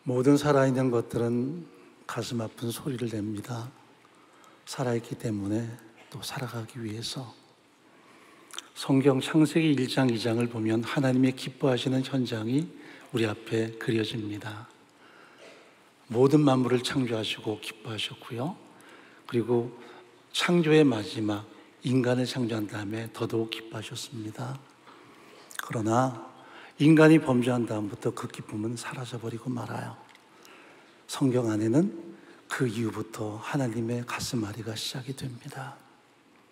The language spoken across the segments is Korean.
모든 살아있는 것들은 가슴 아픈 소리를 냅니다. 살아있기 때문에 또 살아가기 위해서. 성경 창세기 1장 2장을 보면 하나님의 기뻐하시는 현장이 우리 앞에 그려집니다. 모든 만물을 창조하시고 기뻐하셨고요. 그리고 창조의 마지막 인간을 창조한 다음에 더더욱 기뻐하셨습니다. 그러나 인간이 범죄한 다음부터 그 기쁨은 사라져버리고 말아요. 성경 안에는 그 이후부터 하나님의 가슴앓이가 시작이 됩니다.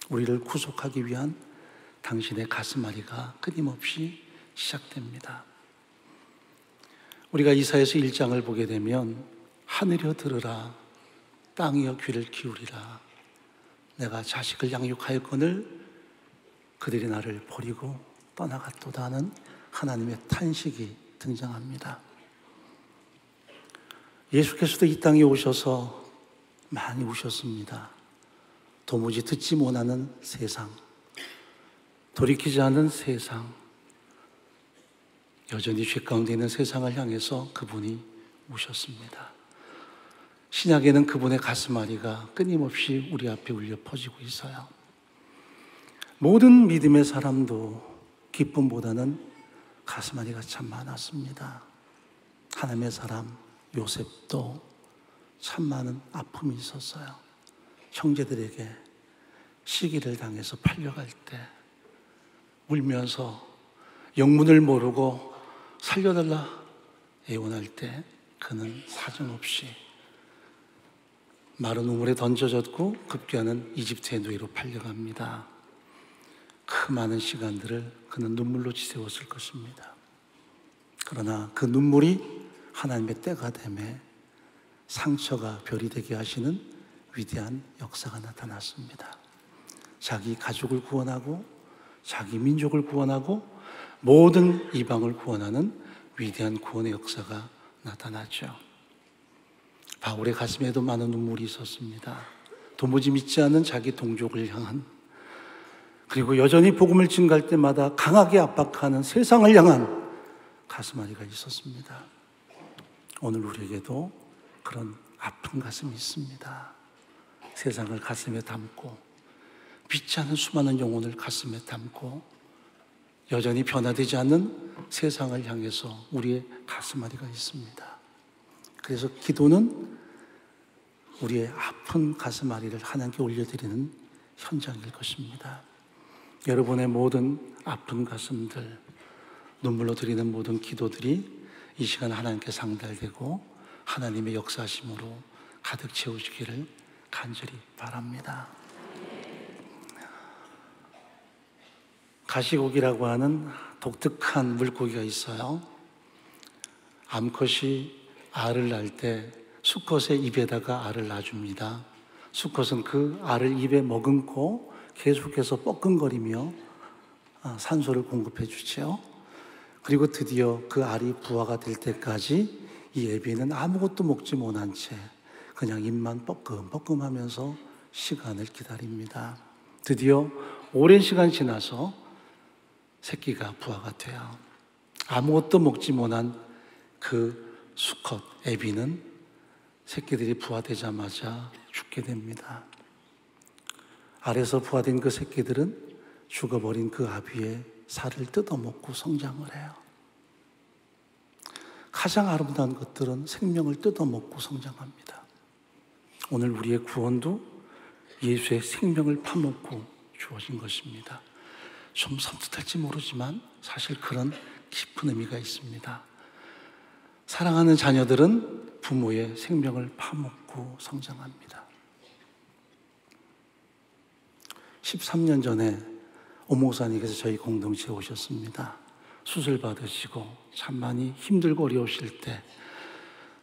우리를 구속하기 위한 당신의 가슴앓이가 끊임없이 시작됩니다. 우리가 이사야서 1장을 보게 되면 하늘이여 들으라, 땅이여 귀를 기울이라, 내가 자식을 양육하였거늘 그들이 나를 버리고 떠나갔도다 하는 하나님의 탄식이 등장합니다. 예수께서도 이 땅에 오셔서 많이 우셨습니다. 도무지 듣지 못하는 세상, 돌이키지 않은 세상, 여전히 죄 가운데 있는 세상을 향해서 그분이 우셨습니다. 신약에는 그분의 가슴앓이가 끊임없이 우리 앞에 울려 퍼지고 있어요. 모든 믿음의 사람도 기쁨보다는 가슴앓이가 참 많았습니다. 하나님의 사람 요셉도 참 많은 아픔이 있었어요. 형제들에게 시기를 당해서 팔려갈 때 울면서 영문을 모르고 살려달라 애원할 때 그는 사정없이 마른 우물에 던져졌고 급기야는 이집트의 노예로 팔려갑니다. 그 많은 시간들을 그는 눈물로 지새웠을 것입니다. 그러나 그 눈물이 하나님의 때가 되매 상처가 별이 되게 하시는 위대한 역사가 나타났습니다. 자기 가족을 구원하고 자기 민족을 구원하고 모든 이방을 구원하는 위대한 구원의 역사가 나타났죠. 바울의 가슴에도 많은 눈물이 있었습니다. 도무지 믿지 않는 자기 동족을 향한, 그리고 여전히 복음을 증거할 때마다 강하게 압박하는 세상을 향한 가슴앓이가 있었습니다. 오늘 우리에게도 그런 아픈 가슴이 있습니다. 세상을 가슴에 담고 믿지 않는 수많은 영혼을 가슴에 담고 여전히 변화되지 않는 세상을 향해서 우리의 가슴앓이가 있습니다. 그래서 기도는 우리의 아픈 가슴앓이를 하나님께 올려드리는 현장일 것입니다. 여러분의 모든 아픈 가슴들, 눈물로 드리는 모든 기도들이 이 시간 하나님께 상달되고 하나님의 역사하심으로 가득 채우시기를 간절히 바랍니다. 가시고기라고 하는 독특한 물고기가 있어요. 암컷이 알을 낳을 때 수컷의 입에다가 알을 놔줍니다. 수컷은 그 알을 입에 머금고 계속해서 뻐끔거리며 산소를 공급해 주죠. 그리고 드디어 그 알이 부화가 될 때까지 이 애비는 아무것도 먹지 못한 채 그냥 입만 뻐끔뻐끔 하면서 시간을 기다립니다. 드디어 오랜 시간 지나서 새끼가 부화가 돼요. 아무것도 먹지 못한 그 수컷 애비는 새끼들이 부화되자마자 죽게 됩니다. 알에서 부화된 그 새끼들은 죽어버린 그 아비의 살을 뜯어먹고 성장을 해요. 가장 아름다운 것들은 생명을 뜯어먹고 성장합니다. 오늘 우리의 구원도 예수의 생명을 파먹고 주어진 것입니다. 좀 섬뜩할지 모르지만 사실 그런 깊은 의미가 있습니다. 사랑하는 자녀들은 부모의 생명을 파먹고 성장합니다. 13년 전에 오 목사님께서 저희 공동체에 오셨습니다. 수술 받으시고 참 많이 힘들고 어려우실 때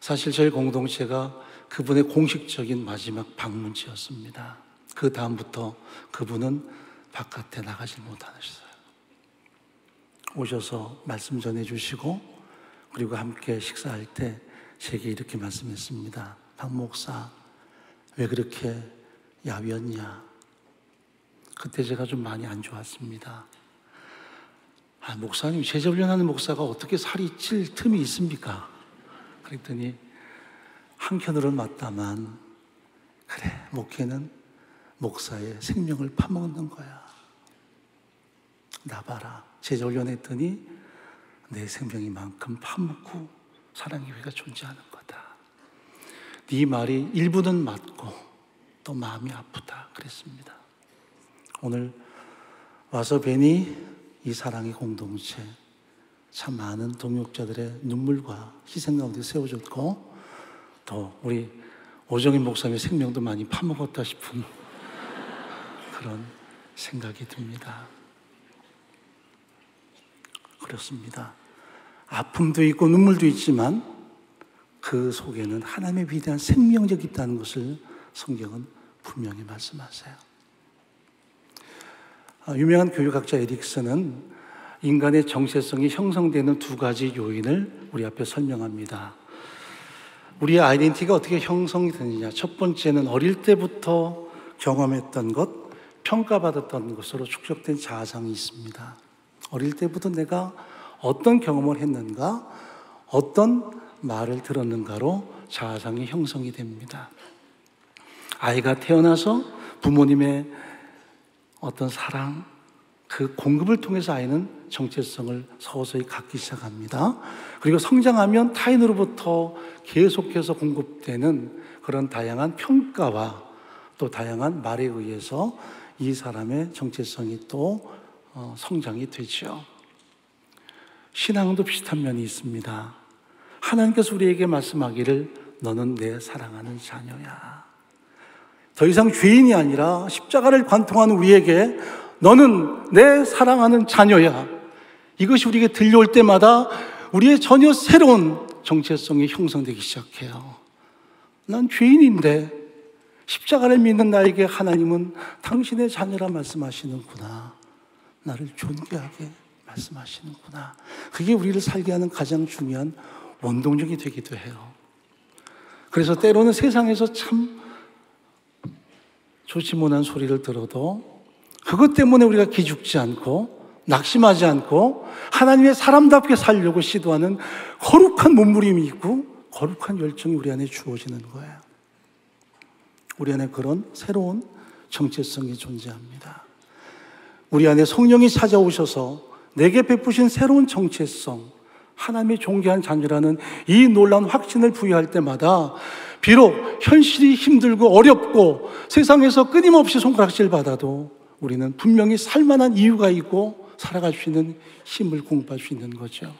사실 저희 공동체가 그분의 공식적인 마지막 방문지였습니다. 그 다음부터 그분은 바깥에 나가질 못하셨어요. 오셔서 말씀 전해주시고 그리고 함께 식사할 때 제게 이렇게 말씀했습니다. 박 목사, 왜 그렇게 야위었냐? 그때 제가 좀 많이 안 좋았습니다. 목사님, 제자 훈련하는 목사가 어떻게 살이 찔 틈이 있습니까? 그랬더니 한켠으로는 맞다만, 그래, 목회는 목사의 생명을 파먹는 거야. 나 봐라. 제자 훈련했더니 내 생명이 만큼 파먹고 사랑의 교회가 존재하는 거다. 네 말이 일부는 맞고 또 마음이 아프다 그랬습니다. 오늘 와서 뵈니 이 사랑의 공동체, 참 많은 동역자들의 눈물과 희생 가운데 세워졌고, 또 우리 오정인 목사님의 생명도 많이 파먹었다 싶은 그런 생각이 듭니다. 그렇습니다. 아픔도 있고 눈물도 있지만 그 속에는 하나님의 위대한 생명력이 있다는 것을 성경은 분명히 말씀하세요. 유명한 교육학자 에릭슨은 인간의 정체성이 형성되는 두 가지 요인을 우리 앞에 설명합니다. 우리의 아이덴티티가 어떻게 형성이 되느냐. 첫 번째는 어릴 때부터 경험했던 것, 평가받았던 것으로 축적된 자아상이 있습니다. 어릴 때부터 내가 어떤 경험을 했는가, 어떤 말을 들었는가로 자아상이 형성이 됩니다. 아이가 태어나서 부모님의 어떤 사랑, 그 공급을 통해서 아이는 정체성을 서서히 갖기 시작합니다. 그리고 성장하면 타인으로부터 계속해서 공급되는 그런 다양한 평가와 또 다양한 말에 의해서 이 사람의 정체성이 또 성장이 되죠. 신앙도 비슷한 면이 있습니다. 하나님께서 우리에게 말씀하기를 너는 내 사랑하는 자녀야. 더 이상 죄인이 아니라 십자가를 관통하는 우리에게 너는 내 사랑하는 자녀야. 이것이 우리에게 들려올 때마다 우리의 전혀 새로운 정체성이 형성되기 시작해요. 난 죄인인데 십자가를 믿는 나에게 하나님은 당신의 자녀라 말씀하시는구나. 나를 존귀하게 말씀하시는구나. 그게 우리를 살게 하는 가장 중요한 원동력이 되기도 해요. 그래서 때로는 세상에서 참 좋지 못한 소리를 들어도 그것 때문에 우리가 기죽지 않고 낙심하지 않고 하나님의 사람답게 살려고 시도하는 거룩한 몸부림이 있고 거룩한 열정이 우리 안에 주어지는 거예요. 우리 안에 그런 새로운 정체성이 존재합니다. 우리 안에 성령이 찾아오셔서 내게 베푸신 새로운 정체성, 하나님의 존귀한 자녀라는 이 놀라운 확신을 부여할 때마다 비록 현실이 힘들고 어렵고 세상에서 끊임없이 손가락질 받아도 우리는 분명히 살만한 이유가 있고 살아갈 수 있는 힘을 공부할 수 있는 거죠.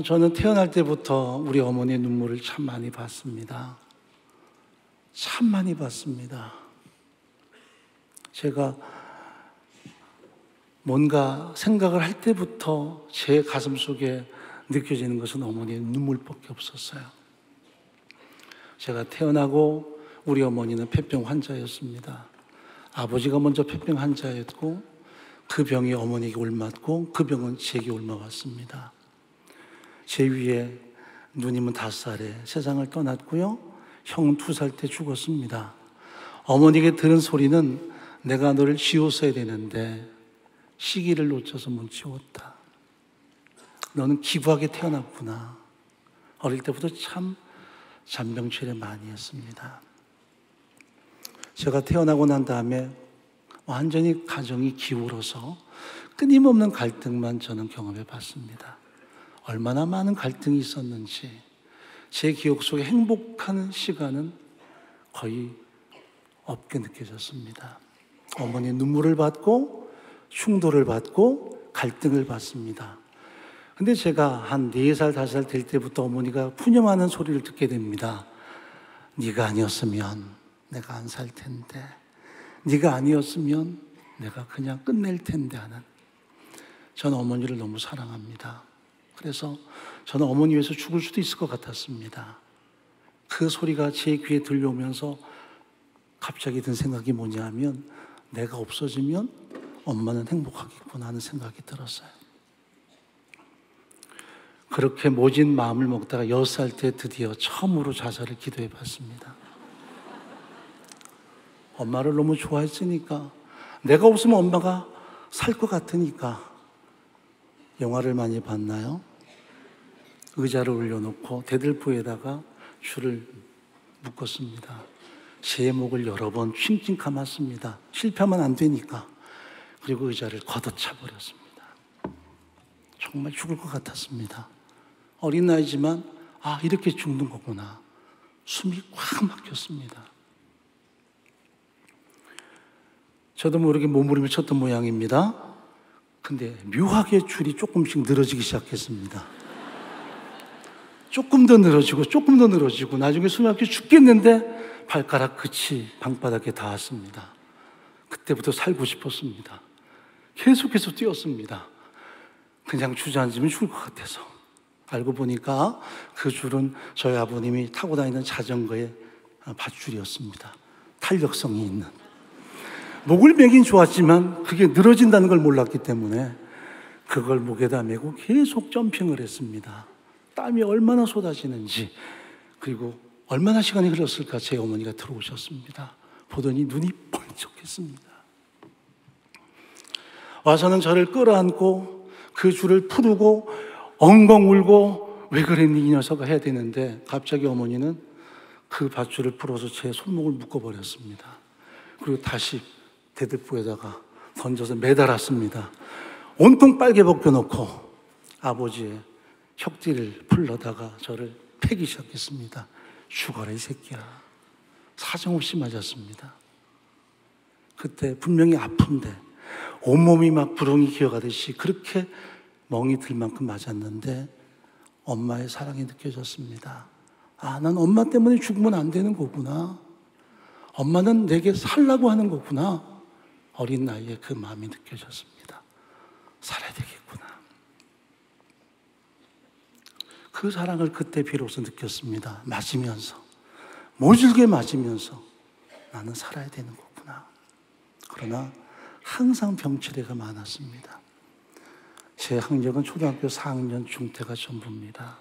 저는 태어날 때부터 우리 어머니의 눈물을 참 많이 봤습니다. 참 많이 봤습니다. 제가 뭔가 생각을 할 때부터 제 가슴 속에 느껴지는 것은 어머니의 눈물밖에 없었어요. 제가 태어나고 우리 어머니는 폐병 환자였습니다. 아버지가 먼저 폐병 환자였고 그 병이 어머니에게 옮았고 그 병은 제게 옮아왔습니다. 제 위에 누님은 5살에 세상을 떠났고요. 형은 2살 때 죽었습니다. 어머니에게 들은 소리는 내가 너를 지웠어야 되는데 시기를 놓쳐서 못 지웠다. 너는 기부하게 태어났구나. 어릴 때부터 참 잔병치레 많이 했습니다. 제가 태어나고 난 다음에 완전히 가정이 기울어서 끊임없는 갈등만 저는 경험해 봤습니다. 얼마나 많은 갈등이 있었는지 제 기억 속에 행복한 시간은 거의 없게 느껴졌습니다. 어머니 눈물을 받고 충돌을 받고 갈등을 받습니다. 근데 제가 한 4살, 5살 될 때부터 어머니가 푸념하는 소리를 듣게 됩니다. 네가 아니었으면 내가 안 살 텐데, 네가 아니었으면 내가 그냥 끝낼 텐데 하는. 저는 어머니를 너무 사랑합니다. 그래서 저는 어머니 위해서 죽을 수도 있을 것 같았습니다. 그 소리가 제 귀에 들려오면서 갑자기 든 생각이 뭐냐 하면 내가 없어지면 엄마는 행복하겠구나 하는 생각이 들었어요. 그렇게 모진 마음을 먹다가 6살 때 드디어 처음으로 자살을 기도해 봤습니다. 엄마를 너무 좋아했으니까, 내가 없으면 엄마가 살 것 같으니까 영화를 많이 봤나요? 의자를 올려놓고 대들보에다가 줄을 묶었습니다. 제목을 여러 번 칭칭 감았습니다. 실패하면 안 되니까. 그리고 의자를 걷어차 버렸습니다. 정말 죽을 것 같았습니다. 어린 나이지만 이렇게 죽는 거구나. 숨이 꽉 막혔습니다. 저도 모르게 몸부림을 쳤던 모양입니다. 근데 묘하게 줄이 조금씩 늘어지기 시작했습니다. 조금 더 늘어지고 조금 더 늘어지고 나중에 숨이 막혀 죽겠는데 발가락 끝이 방바닥에 닿았습니다. 그때부터 살고 싶었습니다. 계속해서 뛰었습니다. 그냥 주저앉으면 죽을 것 같아서. 알고 보니까 그 줄은 저희 아버님이 타고 다니는 자전거의 밧줄이었습니다. 탄력성이 있는. 목을 매긴 좋았지만 그게 늘어진다는 걸 몰랐기 때문에 그걸 목에다 메고 계속 점핑을 했습니다. 땀이 얼마나 쏟아지는지, 그리고 얼마나 시간이 흘렀을까 제 어머니가 들어오셨습니다. 보더니 눈이 번쩍했습니다. 와서는 저를 끌어안고 그 줄을 풀고 엉엉 울고 왜 그랬니 이 녀석아 해야 되는데 갑자기 어머니는 그 밧줄을 풀어서 제 손목을 묶어버렸습니다. 그리고 다시 대들보에다가 던져서 매달았습니다. 온통 빨개 벗겨놓고 아버지의 혁띠를 풀러다가 저를 패기 시작했습니다. 죽어라 이 새끼야. 사정없이 맞았습니다. 그때 분명히 아픈데 온몸이 막 부렁이 기어가듯이 그렇게 멍이 들 만큼 맞았는데 엄마의 사랑이 느껴졌습니다. 난 엄마 때문에 죽으면 안 되는 거구나. 엄마는 내게 살라고 하는 거구나. 어린 나이에 그 마음이 느껴졌습니다. 살아야 되겠구나. 그 사랑을 그때 비로소 느꼈습니다. 맞으면서, 모질게 맞으면서 나는 살아야 되는 거구나. 그러나 항상 병치레가 많았습니다. 제 학력은 초등학교 4학년 중퇴가 전부입니다.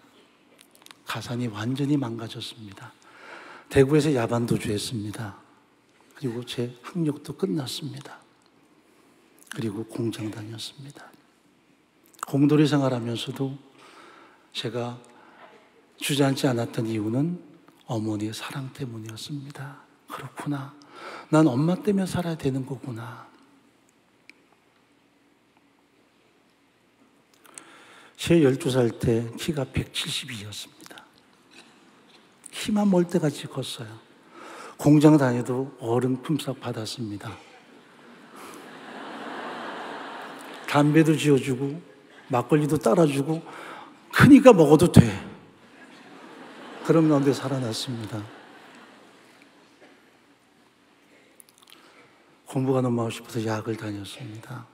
가산이 완전히 망가졌습니다. 대구에서 야반도주했습니다. 그리고 제 학력도 끝났습니다. 그리고 공장 다녔습니다. 공돌이 생활하면서도 제가 주저앉지 않았던 이유는 어머니의 사랑 때문이었습니다. 그렇구나. 난 엄마 때문에 살아야 되는 거구나. 제 12살 때 키가 172였습니다. 키만 멀때같이 컸어요. 공장 다녀도 어른 품삯 받았습니다. 담배도 지어주고 막걸리도 따라주고 크니까 먹어도 돼. 그런 가운데 살아났습니다. 공부가 너무 하고 싶어서 약을 다녔습니다.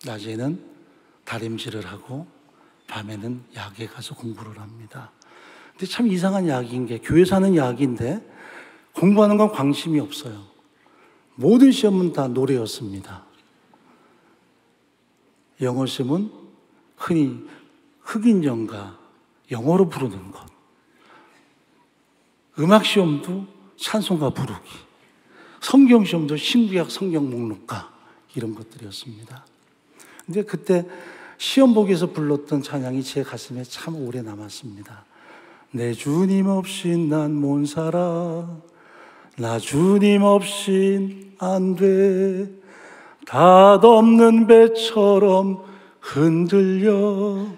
낮에는 다림질을 하고 밤에는 약에 가서 공부를 합니다. 근데 참 이상한 약인 게 교회에서 하는 약인데 공부하는 건 관심이 없어요. 모든 시험은 다 노래였습니다. 영어 시험은 흔히 흑인 연가 영어로 부르는 것, 음악 시험도 찬송가 부르기, 성경 시험도 신구약 성경 목록가 이런 것들이었습니다. 근데 그때 시험 보기에서 불렀던 찬양이 제 가슴에 참 오래 남았습니다. 내 주님 없인 난 못 살아. 나 주님 없인 안 돼. 닷없는 배처럼 흔들려.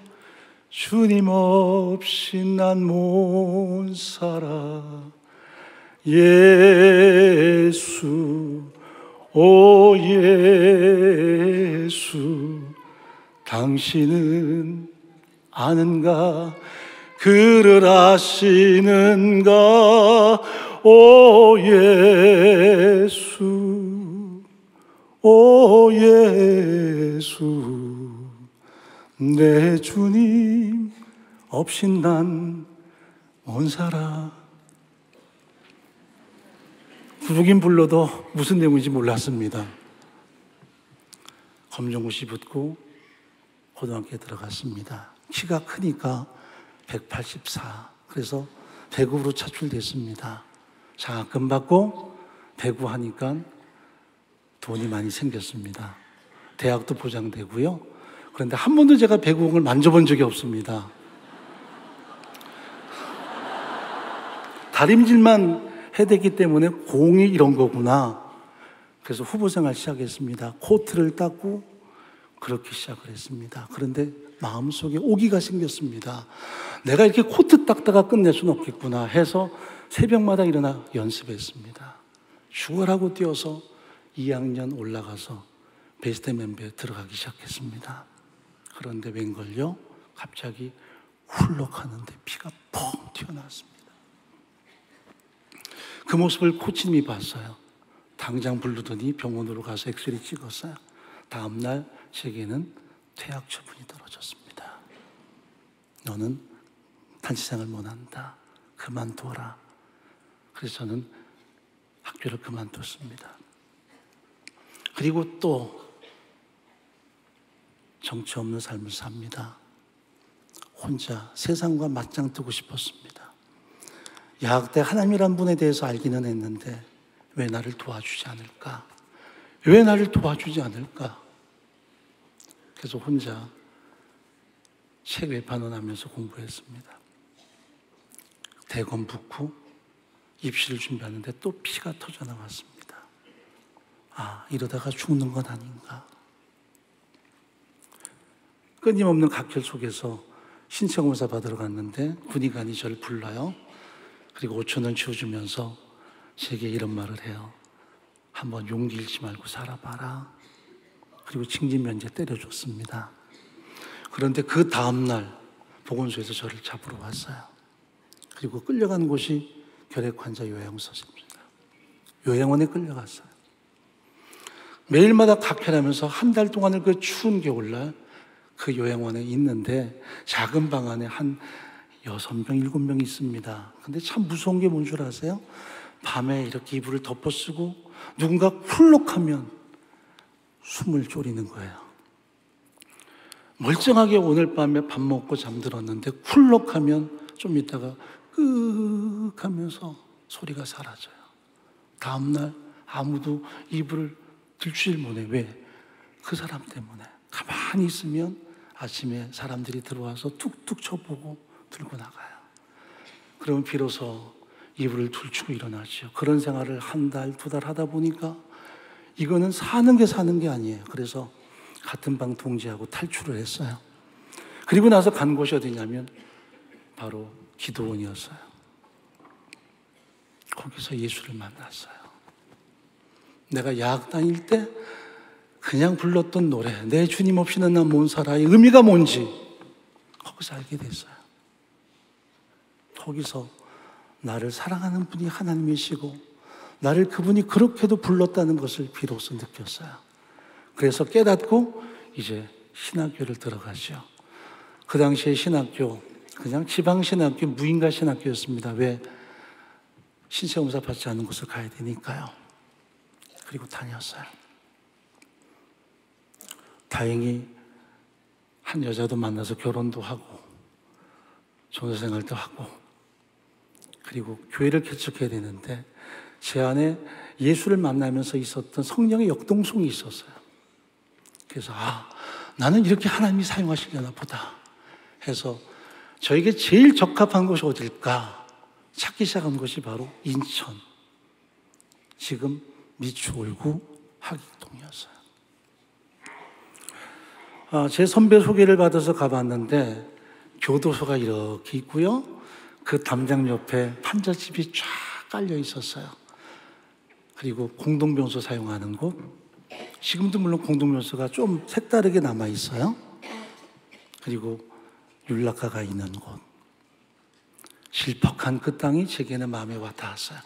주님 없인 난 못 살아. 예수, 오 예수, 당신은 아는가? 그를 아시는가? 오 예수, 오 예수, 내 주님 없인 난 못 살아. 부르긴 불러도 무슨 내용인지 몰랐습니다. 검정고시 붙고 고등학교에 들어갔습니다. 키가 크니까 184. 그래서 대구로 차출됐습니다. 장학금 받고 대구 하니까 돈이 많이 생겼습니다. 대학도 보장되고요. 그런데 한 번도 제가 배구공을 만져본 적이 없습니다. 다림질만 해댔기 때문에 공이 이런 거구나. 그래서 후보생활 시작했습니다. 코트를 닦고 그렇게 시작을 했습니다. 그런데 마음속에 오기가 생겼습니다. 내가 이렇게 코트 닦다가 끝낼 수는 없겠구나 해서 새벽마다 일어나 연습했습니다. 죽어라고 뛰어서 2학년 올라가서 베스트 멤버에 들어가기 시작했습니다. 그런데 웬걸요? 갑자기 훌럭하는데 피가 펑 튀어나왔습니다. 그 모습을 코치님이 봤어요. 당장 부르더니 병원으로 가서 엑스레이 찍었어요. 다음날 제게는 퇴학 처분이 떨어졌습니다. 너는 단체생활 못한다. 그만둬라. 그래서 저는 학교를 그만뒀습니다. 그리고 또 정체 없는 삶을 삽니다. 혼자 세상과 맞짱 뜨고 싶었습니다. 야학 때 하나님이란 분에 대해서 알기는 했는데 왜 나를 도와주지 않을까? 왜 나를 도와주지 않을까? 그래서 혼자 책 외판원하면서 공부했습니다. 대검 붙고 입시를 준비하는데 또 피가 터져 나왔습니다. 아, 이러다가 죽는 건 아닌가? 끊임없는 각혈 속에서 신체 검사 받으러 갔는데 군의관이 저를 불러요. 그리고 5,000원 주어주면서 제게 이런 말을 해요. 한번 용기 잃지 말고 살아봐라. 그리고 징집면제 때려줬습니다. 그런데 그 다음날 보건소에서 저를 잡으러 왔어요. 그리고 끌려간 곳이 결핵환자 요양소입니다. 요양원에 끌려갔어요. 매일마다 각혈하면서 한 달 동안을 그 추운 겨울날 그 요양원에 있는데 작은 방 안에 한 6명, 7명 있습니다. 근데 참 무서운 게 뭔 줄 아세요? 밤에 이렇게 이불을 덮어쓰고 누군가 훌럭하면 숨을 졸이는 거예요. 멀쩡하게 오늘 밤에 밥 먹고 잠들었는데 훌럭하면 좀 있다가 끄 하면서 소리가 사라져요. 다음날 아무도 이불을 들추질 못해. 왜? 그 사람 때문에. 가만히 있으면 아침에 사람들이 들어와서 툭툭 쳐보고 들고 나가요. 그러면 비로소 이불을 들추고 일어나죠. 그런 생활을 한 달, 2달 하다 보니까 이거는 사는 게 아니에요. 그래서 같은 방 동지하고 탈출을 했어요. 그리고 나서 간 곳이 어디냐면 바로 기도원이었어요. 거기서 예수를 만났어요. 내가 야학 다닐 때 그냥 불렀던 노래, 내 주님 없이는 난 못 살아의 의미가 뭔지 거기서 알게 됐어요. 거기서 나를 사랑하는 분이 하나님이시고 나를 그분이 그렇게도 불렀다는 것을 비로소 느꼈어요. 그래서 깨닫고 이제 신학교를 들어가죠. 그 당시에 신학교, 그냥 지방신학교, 무인가 신학교였습니다. 왜? 신체검사 받지 않는 곳을 가야 되니까요. 그리고 다녔어요. 다행히 한 여자도 만나서 결혼도 하고 종교생활도 하고 그리고 교회를 개척해야 되는데 제 안에 예수를 만나면서 있었던 성령의 역동성이 있었어요. 그래서 나는 이렇게 하나님이 사용하시려나 보다 해서 저에게 제일 적합한 곳이 어딜까 찾기 시작한 것이 바로 인천, 지금 미추홀구 하객동이었어요. 제 선배 소개를 받아서 가봤는데 교도소가 이렇게 있고요. 그 담장 옆에 판잣집이 쫙 깔려 있었어요. 그리고 공동병소 사용하는 곳, 지금도 물론 공동병소가 좀 색다르게 남아 있어요. 그리고 율락가가 있는 곳, 실퍽한 그 땅이 제게는 마음에 와 닿았어요.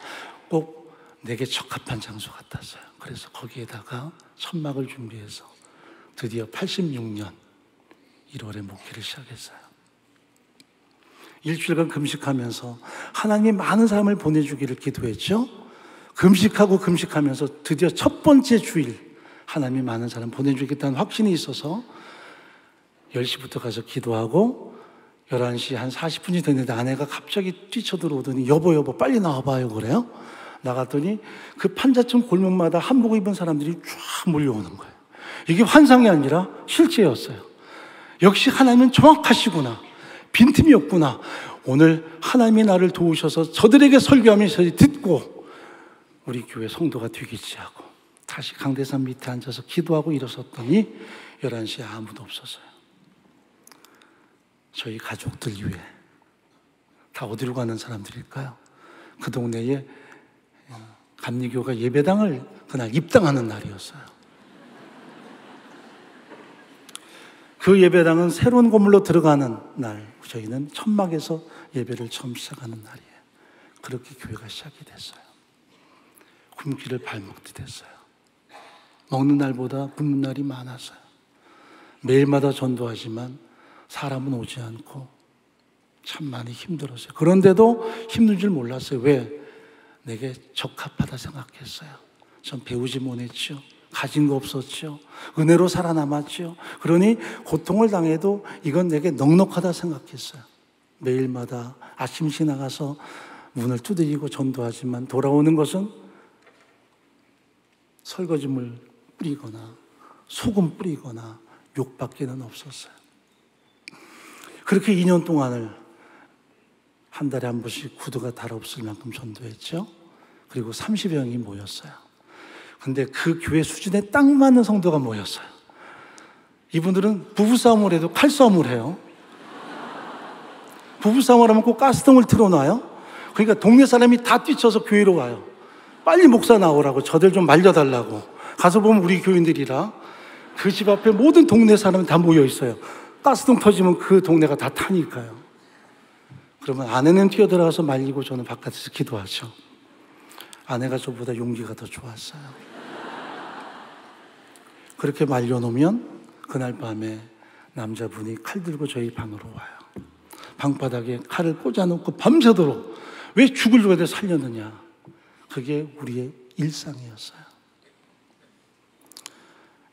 꼭 내게 적합한 장소 같았어요. 그래서 거기에다가 천막을 준비해서 드디어 86년 1월에 목회를 시작했어요. 일주일간 금식하면서 하나님이 많은 사람을 보내주기를 기도했죠. 금식하면서 드디어 첫 번째 주일 하나님이 많은 사람 보내주겠다는 확신이 있어서 10시부터 가서 기도하고 11시 한 40분이 됐는데 아내가 갑자기 뛰쳐들어오더니 여보 빨리 나와봐요 그래요. 나갔더니 그 판자촌 골목마다 한복 입은 사람들이 쫙 몰려오는 거예요. 이게 환상이 아니라 실제였어요. 역시 하나님은 정확하시구나. 빈틈이 없구나. 오늘 하나님이 나를 도우셔서 저들에게 설교하면서 듣고 우리 교회 성도가 되겠지 하고 다시 강대산 밑에 앉아서 기도하고 일어섰더니 11시에 아무도 없었어요. 저희 가족들 이외에 다 어디로 가는 사람들일까요? 그 동네에 감리교가 예배당을 그날 입당하는 날이었어요. 그 예배당은 새로운 건물로 들어가는 날, 저희는 천막에서 예배를 처음 시작하는 날이에요. 그렇게 교회가 시작이 됐어요. 굶기를 발먹게 됐어요. 먹는 날보다 굶는 날이 많았어요. 매일마다 전도하지만 사람은 오지 않고 참 많이 힘들었어요. 그런데도 힘든 줄 몰랐어요. 왜? 내게 적합하다 생각했어요. 전 배우지 못했죠. 가진 거 없었죠. 은혜로 살아남았죠. 그러니 고통을 당해도 이건 내게 넉넉하다 생각했어요. 매일마다 아침씩 나가서 문을 두드리고 전도하지만 돌아오는 것은 설거지물 뿌리거나 소금 뿌리거나 욕밖에는 없었어요. 그렇게 2년 동안을 한 달에 한 번씩 구두가 달아없을 만큼 전도했죠. 그리고 30여 명이 모였어요. 근데 그 교회 수준에 딱 맞는 성도가 모였어요. 이분들은 부부싸움을 해도 칼싸움을 해요. 부부싸움을 하면 꼭 가스등을 틀어놔요. 그러니까 동네 사람이 다 뛰쳐서 교회로 와요. 빨리 목사 나오라고, 저들 좀 말려달라고. 가서 보면 우리 교인들이라 그 집 앞에 모든 동네 사람이 다 모여 있어요. 가스등 터지면 그 동네가 다 타니까요. 그러면 아내는 뛰어들어가서 말리고 저는 바깥에서 기도하죠. 아내가 저보다 용기가 더 좋았어요. 그렇게 말려놓으면 그날 밤에 남자분이 칼 들고 저희 방으로 와요. 방바닥에 칼을 꽂아놓고 밤새도록 왜 죽을 누가 살렸느냐. 그게 우리의 일상이었어요.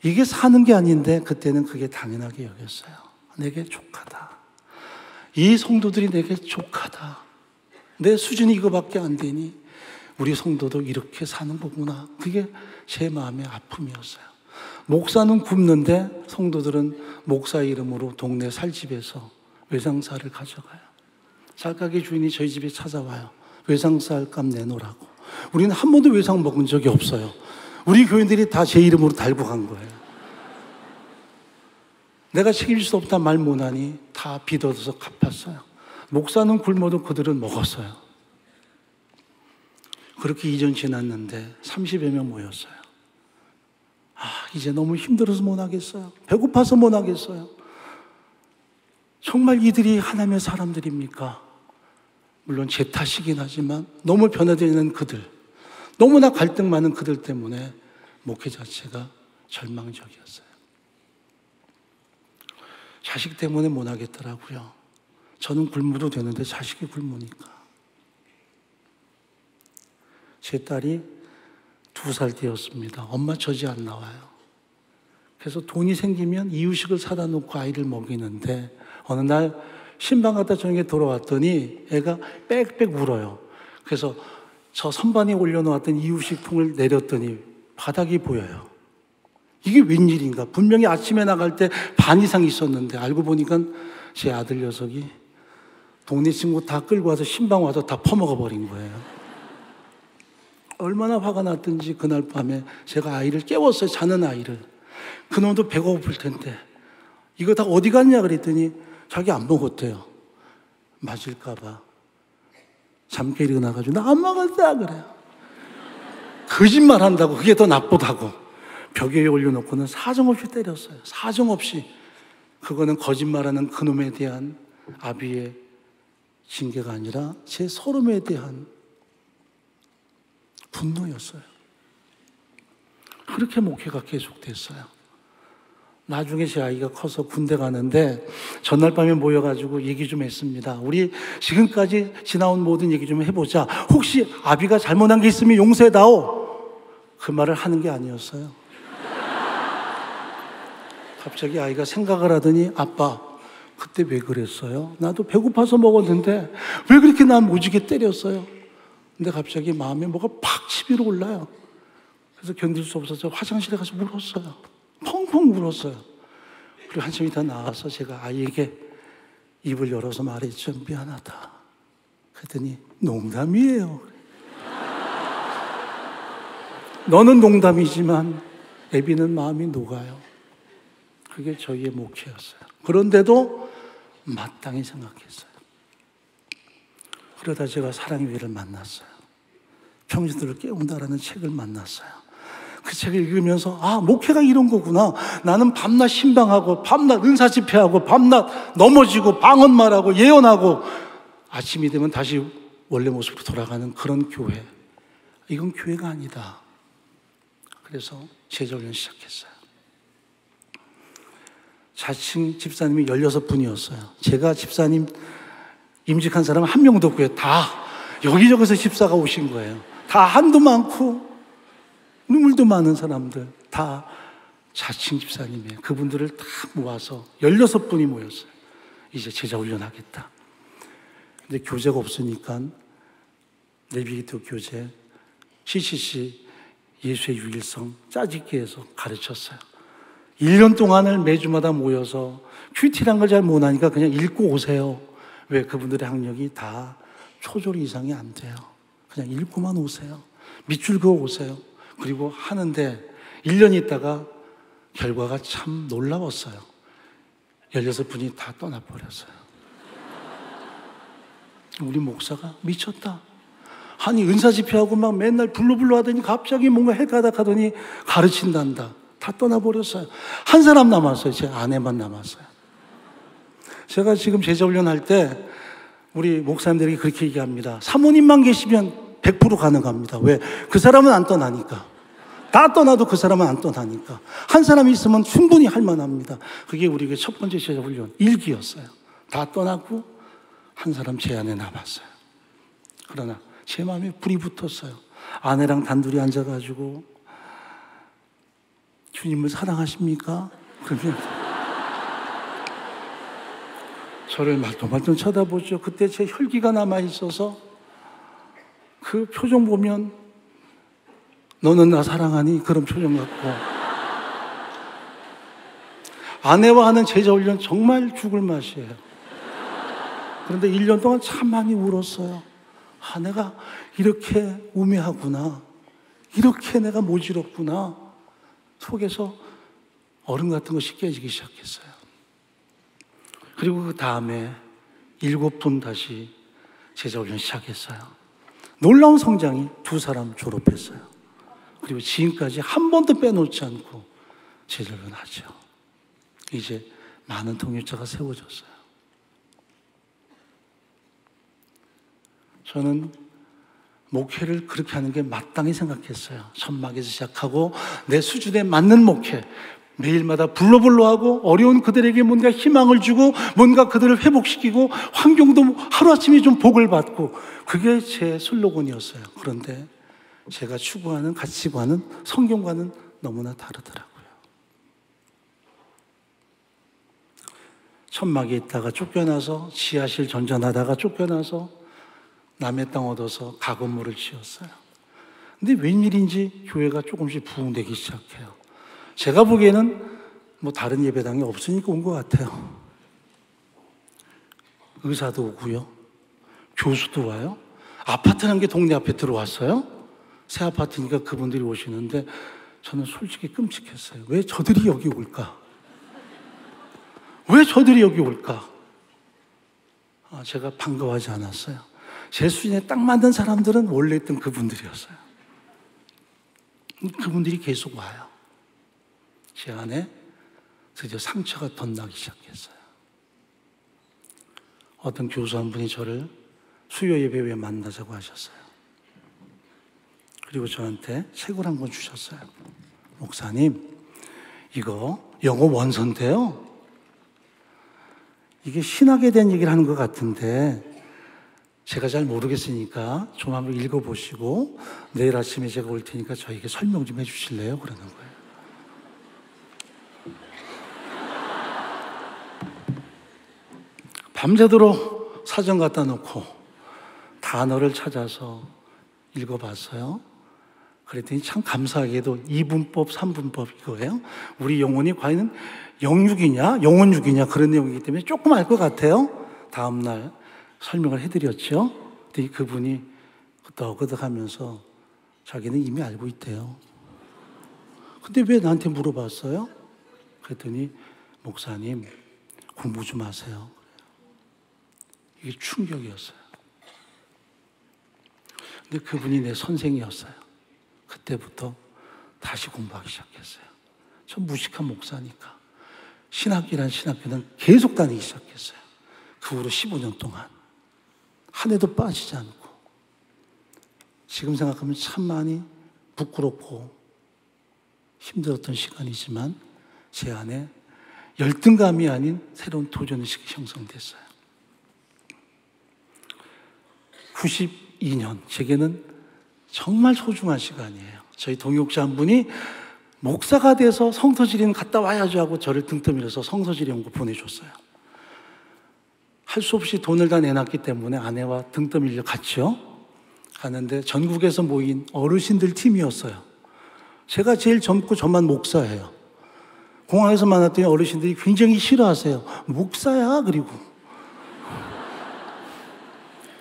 이게 사는 게 아닌데 그때는 그게 당연하게 여겼어요. 내게 족하다. 이 성도들이 내게 족하다. 내 수준이 이거밖에 안 되니 우리 성도도 이렇게 사는 거구나. 그게 제 마음의 아픔이었어요. 목사는 굶는데 성도들은 목사 이름으로 동네 살집에서 외상사를 가져가요. 쌀가게 주인이 저희 집에 찾아와요. 외상쌀 값 내놓으라고. 우리는 한 번도 외상 먹은 적이 없어요. 우리 교인들이 다 제 이름으로 달고 간 거예요. 내가 책임질 수 없다 말 못하니 다 빚 얻어서 갚았어요. 목사는 굶어도 그들은 먹었어요. 그렇게 2년 지났는데 30여 명 모였어요. 이제 너무 힘들어서 못 하겠어요. 배고파서 못 하겠어요. 정말 이들이 하나님의 사람들입니까? 물론 제 탓이긴 하지만 너무 변화되는 그들, 너무나 갈등 많은 그들 때문에 목회 자체가 절망적이었어요. 자식 때문에 못 하겠더라고요. 저는 굶어도 되는데 자식이 굶으니까. 제 딸이 2살 되었습니다. 엄마 저지 안 나와요. 그래서 돈이 생기면 이유식을 사다 놓고 아이를 먹이는데 어느 날 신방 갔다 저녁에 돌아왔더니 애가 빽빽 울어요. 그래서 저 선반에 올려놓았던 이유식 통을 내렸더니 바닥이 보여요. 이게 웬일인가? 분명히 아침에 나갈 때 반 이상 있었는데 알고 보니까 제 아들 녀석이 동네 친구 다 끌고 와서 신방 와서 다 퍼먹어 버린 거예요. 얼마나 화가 났든지 그날 밤에 제가 아이를 깨웠어요. 자는 아이를. 그놈도 배가 고플 텐데 이거 다 어디 갔냐 그랬더니 자기 안 먹었대요. 맞을까 봐 잠깨 일어나가지고 나 안 먹었다 그래요. 거짓말 한다고. 그게 더 나쁘다고 벽에 올려놓고는 사정없이 때렸어요. 사정없이. 그거는 거짓말하는 그놈에 대한 아비의 징계가 아니라 제 서름에 대한 분노였어요. 그렇게 목회가 계속됐어요. 나중에 제 아이가 커서 군대 가는데 전날 밤에 모여가지고 얘기 좀 했습니다. 우리 지금까지 지나온 모든 얘기 좀 해보자. 혹시 아비가 잘못한 게 있으면 용서해다오. 그 말을 하는 게 아니었어요. 갑자기 아이가 생각을 하더니 아빠 그때 왜 그랬어요? 나도 배고파서 먹었는데 왜 그렇게 난 오지게 때렸어요? 근데 갑자기 마음에 뭐가 팍 치밀어 올라요. 그래서 견딜 수 없어서 화장실에 가서 울었어요. 펑펑 울었어요. 그리고 한참 있다 나와서 제가 아이에게 입을 열어서 말했죠. 미안하다. 그랬더니 농담이에요. 너는 농담이지만 애비는 마음이 녹아요. 그게 저희의 목회였어요. 그런데도 마땅히 생각했어요. 그러다 제가 사랑의 위를 만났어요. 평신도를 깨운다라는 책을 만났어요. 그 책을 읽으면서 목회가 이런 거구나. 나는 밤낮 신방하고 밤낮 은사 집회하고 밤낮 넘어지고 방언말하고 예언하고 아침이 되면 다시 원래 모습으로 돌아가는 그런 교회. 이건 교회가 아니다. 그래서 제자훈련 시작했어요. 자칭 집사님이 16분이었어요. 제가 집사님 임직한 사람은 한 명도 없고요. 다 여기저기서 집사가 오신 거예요. 다 한도 많고 눈물도 많은 사람들, 다 자칭 집사님이에요. 그분들을 다 모아서 16분이 모였어요. 이제 제자훈련하겠다. 근데 교재가 없으니까 내비게이터 교재, CCC 예수의 유일성 짜집기 해서 가르쳤어요. 1년 동안을 매주마다 모여서 큐티란 걸 잘 못하니까 그냥 읽고 오세요. 왜? 그분들의 학력이 다 초졸 이상이 안 돼요. 그냥 읽고만 오세요. 밑줄 그어 오세요. 그리고 하는데 1년 있다가 결과가 참 놀라웠어요. 16분이 다 떠나버렸어요. 우리 목사가 미쳤다. 아니 은사 집회하고 막 맨날 불러불러 하더니 갑자기 뭔가 헷가닥 하더니 가르친단다. 다 떠나버렸어요. 한 사람 남았어요. 제 아내만 남았어요. 제가 지금 제자훈련 할 때 우리 목사님들에게 그렇게 얘기합니다. 사모님만 계시면 100% 가능합니다. 왜? 그 사람은 안 떠나니까. 다 떠나도 그 사람은 안 떠나니까. 한 사람이 있으면 충분히 할 만합니다. 그게 우리의 첫 번째 제자훈련 일기였어요. 다 떠나고 한 사람 제 안에 남았어요. 그러나 제 마음에 불이 붙었어요. 아내랑 단둘이 앉아가지고 주님을 사랑하십니까? 그러면 저를 말똥말똥 쳐다보죠. 그때 제 혈기가 남아있어서 그 표정 보면 너는 나 사랑하니? 그런 표정 같고 아내와 하는 제자훈련 정말 죽을 맛이에요. 그런데 1년 동안 참 많이 울었어요. 내가 이렇게 우매하구나. 이렇게 내가 모질었구나. 속에서 얼음 같은 것이 깨지기 시작했어요. 그리고 그 다음에 7분 다시 제자훈련 시작했어요. 놀라운 성장이 2사람 졸업했어요. 그리고 지금까지 한 번도 빼놓지 않고 제자훈련 하죠. 이제 많은 통일자가 세워졌어요. 저는 목회를 그렇게 하는 게 마땅히 생각했어요. 천막에서 시작하고 내 수준에 맞는 목회, 매일마다 불러불러 하고 어려운 그들에게 뭔가 희망을 주고 뭔가 그들을 회복시키고 환경도 하루아침에 좀 복을 받고 그게 제 슬로건이었어요. 그런데 제가 추구하는 가치관은 성경과는 너무나 다르더라고요. 천막에 있다가 쫓겨나서 지하실 전전하다가 쫓겨나서 남의 땅 얻어서 가건물을 지었어요. 근데 웬일인지 교회가 조금씩 부흥되기 시작해요. 제가 보기에는 다른 예배당이 없으니까 온 것 같아요. 의사도 오고요. 교수도 와요. 아파트라는 게 동네 앞에 들어왔어요. 새 아파트니까 그분들이 오시는데 저는 솔직히 끔찍했어요. 왜 저들이 여기 올까? 왜 저들이 여기 올까? 제가 반가워하지 않았어요. 제 수준에 딱 맞는 사람들은 원래 있던 그분들이었어요. 그분들이 계속 와요. 제 안에 드디어 상처가 덧나기 시작했어요. 어떤 교수 한 분이 저를 수요 예배에 만나자고 하셨어요. 그리고 저한테 책을 한 권 주셨어요. 목사님, 이거 영어 원서인데요. 이게 신학에 대한 얘기를 하는 것 같은데 제가 잘 모르겠으니까 좀 한번 읽어보시고 내일 아침에 제가 올 테니까 저에게 설명 좀 해주실래요? 그러는 거예요. 밤새도록 사전 갖다 놓고 단어를 찾아서 읽어봤어요. 그랬더니 참 감사하게도 2분법, 3분법 이거예요. 우리 영혼이 과연 영육이냐, 영혼육이냐 그런 내용이기 때문에 조금 알 것 같아요. 다음날 설명을 해드렸죠. 근데 그분이 끄덕끄덕 하면서 자기는 이미 알고 있대요. 근데 왜 나한테 물어봤어요? 그랬더니 목사님 공부 좀 하세요. 이게 충격이었어요. 근데 그분이 내 선생이었어요. 그때부터 다시 공부하기 시작했어요. 전 무식한 목사니까. 신학기란 신학교는 계속 다니기 시작했어요. 그 후로 15년 동안. 한 해도 빠지지 않고. 지금 생각하면 참 많이 부끄럽고 힘들었던 시간이지만 제 안에 열등감이 아닌 새로운 도전의식이 형성됐어요. 92년, 제게는 정말 소중한 시간이에요. 저희 동역자 한 분이 목사가 돼서 성서지리는 갔다 와야죠 하고 저를 등 떠밀어서 성서지리 연구 보내줬어요. 할 수 없이 돈을 다 내놨기 때문에 아내와 등 떠밀려 갔죠. 가는데 전국에서 모인 어르신들 팀이었어요. 제가 제일 젊고 저만 목사예요. 공항에서 만났더니 어르신들이 굉장히 싫어하세요. 목사야 그리고.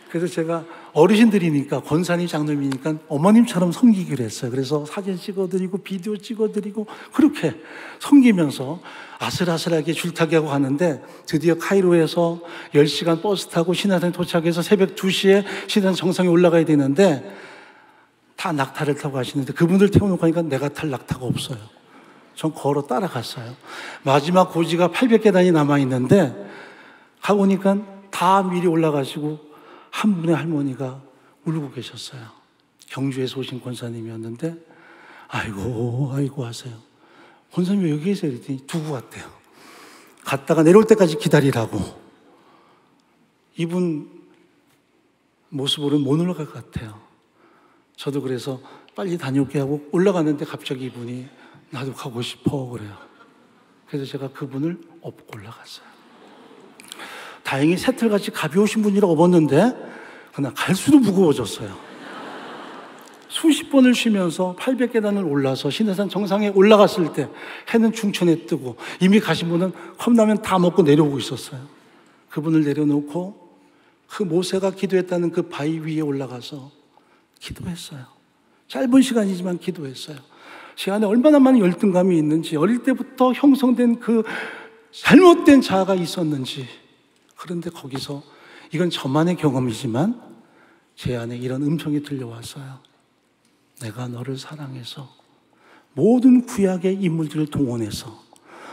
그래서 제가 어르신들이니까 권사님 장로님이니까 어머님처럼 섬기기로 했어요. 그래서 사진 찍어드리고 비디오 찍어드리고 그렇게 섬기면서 아슬아슬하게 줄타기하고 가는데 드디어 카이로에서 10시간 버스 타고 신화산에 도착해서 새벽 2시에 신화산 정상에 올라가야 되는데 다 낙타를 타고 가시는데 그분들 태워놓고 하니까 내가 탈 낙타가 없어요. 전 걸어 따라갔어요. 마지막 고지가 800계단이 남아있는데 가보니까 다 미리 올라가시고 한 분의 할머니가 울고 계셨어요. 경주에서 오신 권사님이었는데 아이고 하세요. 권사님 왜 여기 계세요? 그랬더니 두고 갔대요. 갔다가 내려올 때까지 기다리라고. 이분 모습으로는 못 올라갈 것 같아요. 저도 그래서 빨리 다녀올게 하고 올라갔는데 갑자기 이분이 나도 가고 싶어 그래요. 그래서 제가 그분을 업고 올라갔어요. 다행히 새틀같이 가벼우신 분이라 업었는데 그냥 갈수록 무거워졌어요. 수십 번을 쉬면서 800계단을 올라서 신해산 정상에 올라갔을 때 해는 충천에 뜨고 이미 가신 분은 컵라면 다 먹고 내려오고 있었어요. 그분을 내려놓고 그 모세가 기도했다는 그 바위 위에 올라가서 기도했어요. 짧은 시간이지만 기도했어요. 제 안에 얼마나 많은 열등감이 있는지, 어릴 때부터 형성된 그 잘못된 자아가 있었는지. 그런데 거기서 이건 저만의 경험이지만 제 안에 이런 음성이 들려왔어요. 내가 너를 사랑해서 모든 구약의 인물들을 동원해서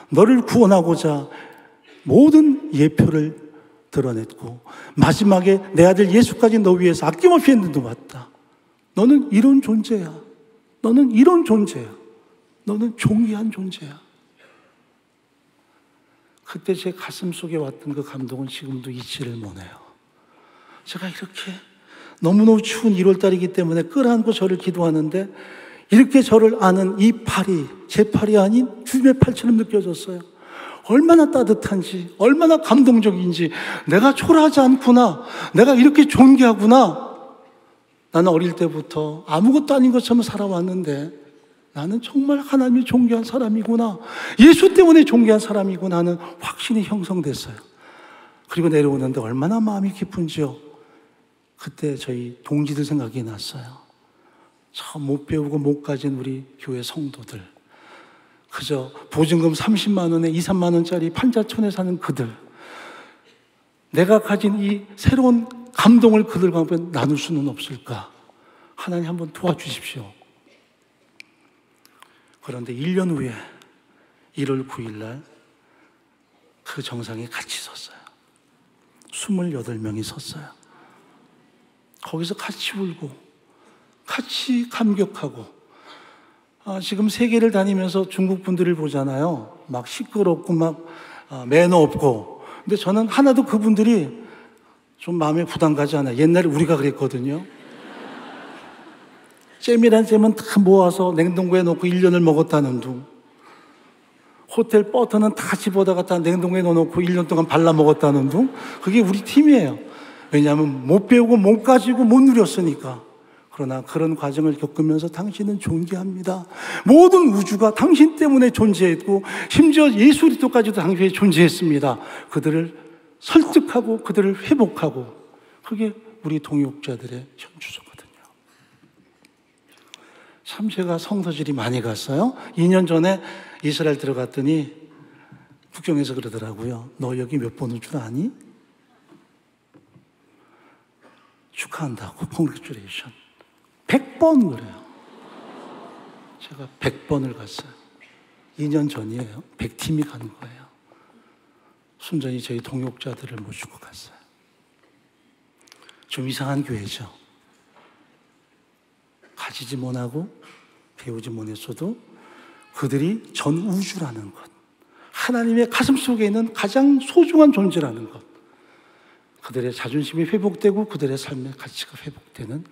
너를 구원하고자 모든 예표를 드러냈고 마지막에 내 아들 예수까지 너 위해서 아낌없이 했는데 왔다. 너는 이런 존재야. 너는 이런 존재야. 너는 존귀한 존재야. 그때 제 가슴 속에 왔던 그 감동은 지금도 잊지를 못해요. 제가 이렇게 너무너무 추운 1월달이기 때문에 끌어안고 저를 기도하는데 이렇게 저를 아는 이 팔이 제 팔이 아닌 주님의 팔처럼 느껴졌어요. 얼마나 따뜻한지, 얼마나 감동적인지, 내가 초라하지 않구나, 내가 이렇게 존귀하구나. 나는 어릴 때부터 아무것도 아닌 것처럼 살아왔는데 나는 정말 하나님이 존귀한 사람이구나, 예수 때문에 존귀한 사람이구나 하는 확신이 형성됐어요. 그리고 내려오는데 얼마나 마음이 기쁜지요. 그때 저희 동지들 생각이 났어요. 참 못 배우고 못 가진 우리 교회 성도들, 그저 보증금 30만 원에 2, 3만 원짜리 판자촌에 사는 그들, 내가 가진 이 새로운 감동을 그들과 함께 나눌 수는 없을까? 하나님 한번 도와주십시오. 그런데 1년 후에 1월 9일 날 그 정상에 같이 섰어요. 28명이 섰어요. 거기서 같이 울고 같이 감격하고, 지금 세계를 다니면서 중국 분들을 보잖아요. 막 시끄럽고 막 매너 없고. 근데 저는 하나도 그분들이 좀 마음에 부담 가지 않아요. 옛날에 우리가 그랬거든요. 잼이란 잼은 다 모아서 냉동고에 넣고 1년을 먹었다는 둥. 호텔 버터는 다 집어다가 다 냉동고에 넣어놓고 1년 동안 발라 먹었다는 둥. 그게 우리 팀이에요. 왜냐하면 못 배우고 못 가지고 못 누렸으니까. 그러나 그런 과정을 겪으면서 당신은 존귀합니다. 모든 우주가 당신 때문에 존재했고 심지어 예수 그리스도까지도 당신이 존재했습니다. 그들을 설득하고 그들을 회복하고, 그게 우리 동역자들의 현주소거든요. 참 제가 성서질이 많이 갔어요. 2년 전에 이스라엘 들어갔더니 국경에서 그러더라고요. 너 여기 몇 번인 줄 아니? 축하한다고, congratulation. 100번 그래요. 제가 100번을 갔어요. 2년 전이에요. 100팀이 가는 거예요. 순전히 저희 동역자들을 모시고 갔어요. 좀 이상한 교회죠. 가지지 못하고 배우지 못했어도 그들이 전 우주라는 것, 하나님의 가슴 속에 있는 가장 소중한 존재라는 것, 그들의 자존심이 회복되고 그들의 삶의 가치가 회복되는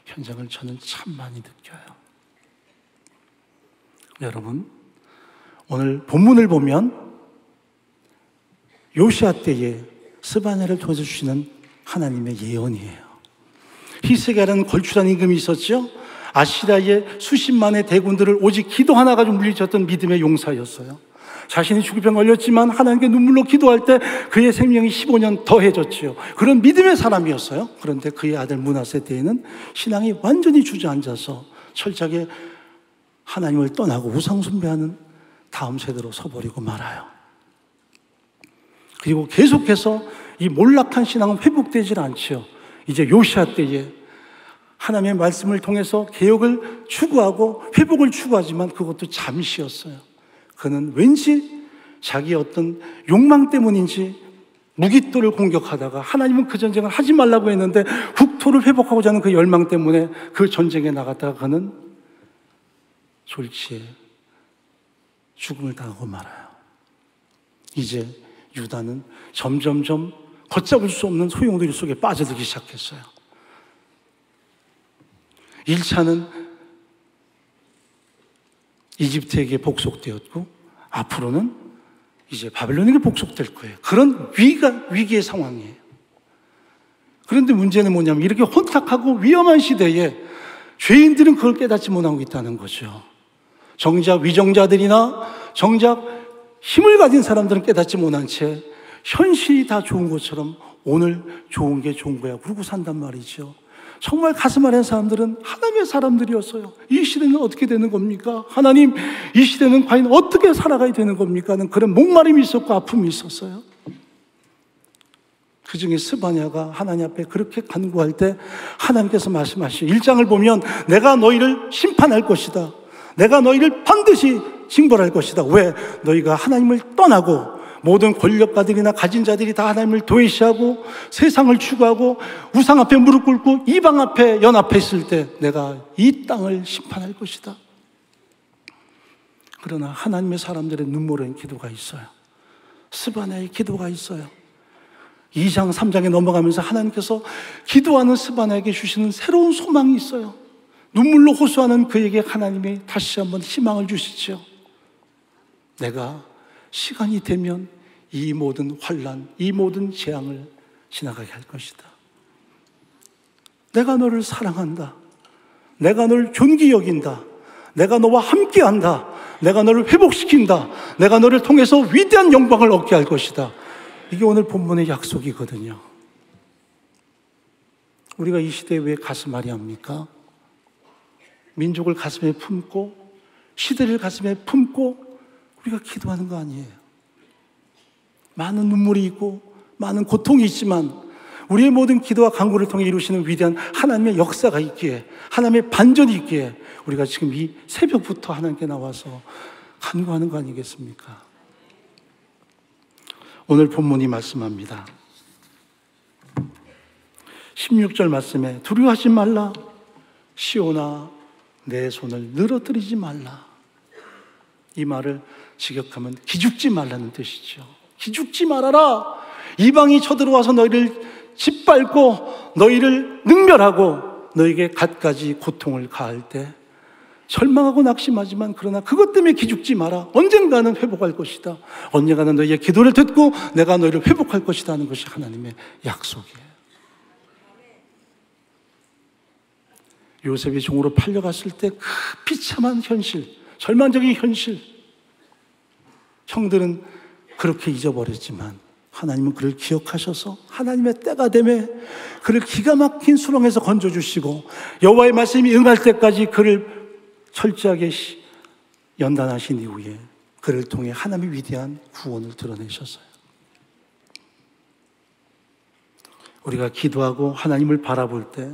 현장을 저는 참 많이 느껴요. 여러분, 오늘 본문을 보면 요시아 때에 스바냐를 통해서 주시는 하나님의 예언이에요. 히스기야라는 걸출한 임금이 있었죠. 아시리아의 수십만의 대군들을 오직 기도 하나 가지고 물리쳤던 믿음의 용사였어요. 자신이 죽을 병 걸렸지만 하나님께 눈물로 기도할 때 그의 생명이 15년 더해졌지요. 그런 믿음의 사람이었어요. 그런데 그의 아들 므낫세 때에는 신앙이 완전히 주저앉아서 철저하게 하나님을 떠나고 우상 숭배하는 다음 세대로 서버리고 말아요. 그리고 계속해서 이 몰락한 신앙은 회복되질 않지요. 이제 요시아 때에 하나님의 말씀을 통해서 개혁을 추구하고 회복을 추구하지만 그것도 잠시였어요. 그는 왠지 자기의 어떤 욕망 때문인지 무기토를 공격하다가, 하나님은 그 전쟁을 하지 말라고 했는데 국토를 회복하고자 하는 그 열망 때문에 그 전쟁에 나갔다가 그는 졸지에 죽음을 당하고 말아요. 이제 유다는 점점점 걷잡을 수 없는 소용돌이 속에 빠져들기 시작했어요. 1차는 이집트에게 복속되었고 앞으로는 이제 바벨론에게 복속될 거예요. 그런 위기의 상황이에요. 그런데 문제는 뭐냐면 이렇게 혼탁하고 위험한 시대에 죄인들은 그걸 깨닫지 못하고 있다는 거죠. 정작 위정자들이나 정작 힘을 가진 사람들은 깨닫지 못한 채 현실이 다 좋은 것처럼 오늘 좋은 게 좋은 거야 그러고 산단 말이죠. 정말 가슴 아픈 사람들은 하나님의 사람들이었어요. 이 시대는 어떻게 되는 겁니까? 하나님, 이 시대는 과연 어떻게 살아가야 되는 겁니까? 하는 그런 목마름이 있었고 아픔이 있었어요. 그 중에 스바냐가 하나님 앞에 그렇게 간구할 때 하나님께서 말씀하시죠. 1장을 보면 내가 너희를 심판할 것이다. 내가 너희를 반드시 징벌할 것이다. 왜? 너희가 하나님을 떠나고 모든 권력가들이나 가진 자들이 다 하나님을 도외시하고 세상을 추구하고 우상 앞에 무릎 꿇고 이방 앞에 연합했을 때 내가 이 땅을 심판할 것이다. 그러나 하나님의 사람들의 눈물의 기도가 있어요. 스바냐의 기도가 있어요. 2장 3장에 넘어가면서 하나님께서 기도하는 스바냐에게 주시는 새로운 소망이 있어요. 눈물로 호소하는 그에게 하나님이 다시 한번 희망을 주시죠. 내가 시간이 되면 이 모든 환난, 이 모든 재앙을 지나가게 할 것이다. 내가 너를 사랑한다. 내가 너를 존귀 여긴다. 내가 너와 함께한다. 내가 너를 회복시킨다. 내가 너를 통해서 위대한 영광을 얻게 할 것이다. 이게 오늘 본문의 약속이거든요. 우리가 이 시대에 왜 가슴앓이 합니까? 민족을 가슴에 품고 시대를 가슴에 품고 우리가 기도하는 거 아니에요. 많은 눈물이 있고 많은 고통이 있지만 우리의 모든 기도와 간구를 통해 이루시는 위대한 하나님의 역사가 있기에, 하나님의 반전이 있기에 우리가 지금 이 새벽부터 하나님께 나와서 간구하는 거 아니겠습니까? 오늘 본문이 말씀합니다. 16절 말씀에 두려워하지 말라. 시온아 내 손을 늘어뜨리지 말라. 이 말을 직역하면 기죽지 말라는 뜻이죠. 기죽지 말아라. 이방이 쳐들어와서 너희를 짓밟고 너희를 능멸하고 너희에게 갖가지 고통을 가할 때 절망하고 낙심하지만 그러나 그것 때문에 기죽지 마라. 언젠가는 회복할 것이다. 언젠가는 너희의 기도를 듣고 내가 너희를 회복할 것이다 하는 것이 하나님의 약속이에요. 요셉이 종으로 팔려갔을 때 그 비참한 현실, 절망적인 현실, 형들은 그렇게 잊어버렸지만 하나님은 그를 기억하셔서 하나님의 때가 되매 그를 기가 막힌 수렁에서 건져주시고 여호와의 말씀이 응할 때까지 그를 철저하게 연단하신 이후에 그를 통해 하나님의 위대한 구원을 드러내셨어요. 우리가 기도하고 하나님을 바라볼 때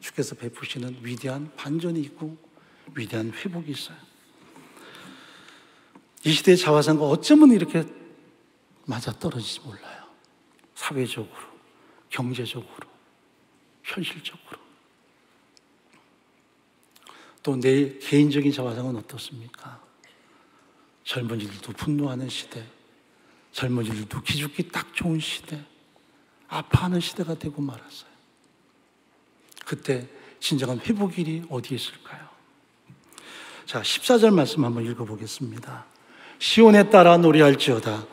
주께서 베푸시는 위대한 반전이 있고 위대한 회복이 있어요. 이 시대의 자화상과 어쩌면 이렇게 맞아떨어지지 몰라요. 사회적으로, 경제적으로, 현실적으로. 또 내 개인적인 자화상은 어떻습니까? 젊은이들도 분노하는 시대, 젊은이들도 기죽기 딱 좋은 시대, 아파하는 시대가 되고 말았어요. 그때 진정한 회복일이 어디에 있을까요? 자, 14절 말씀 한번 읽어보겠습니다. 시온에 따라 노래할지어다.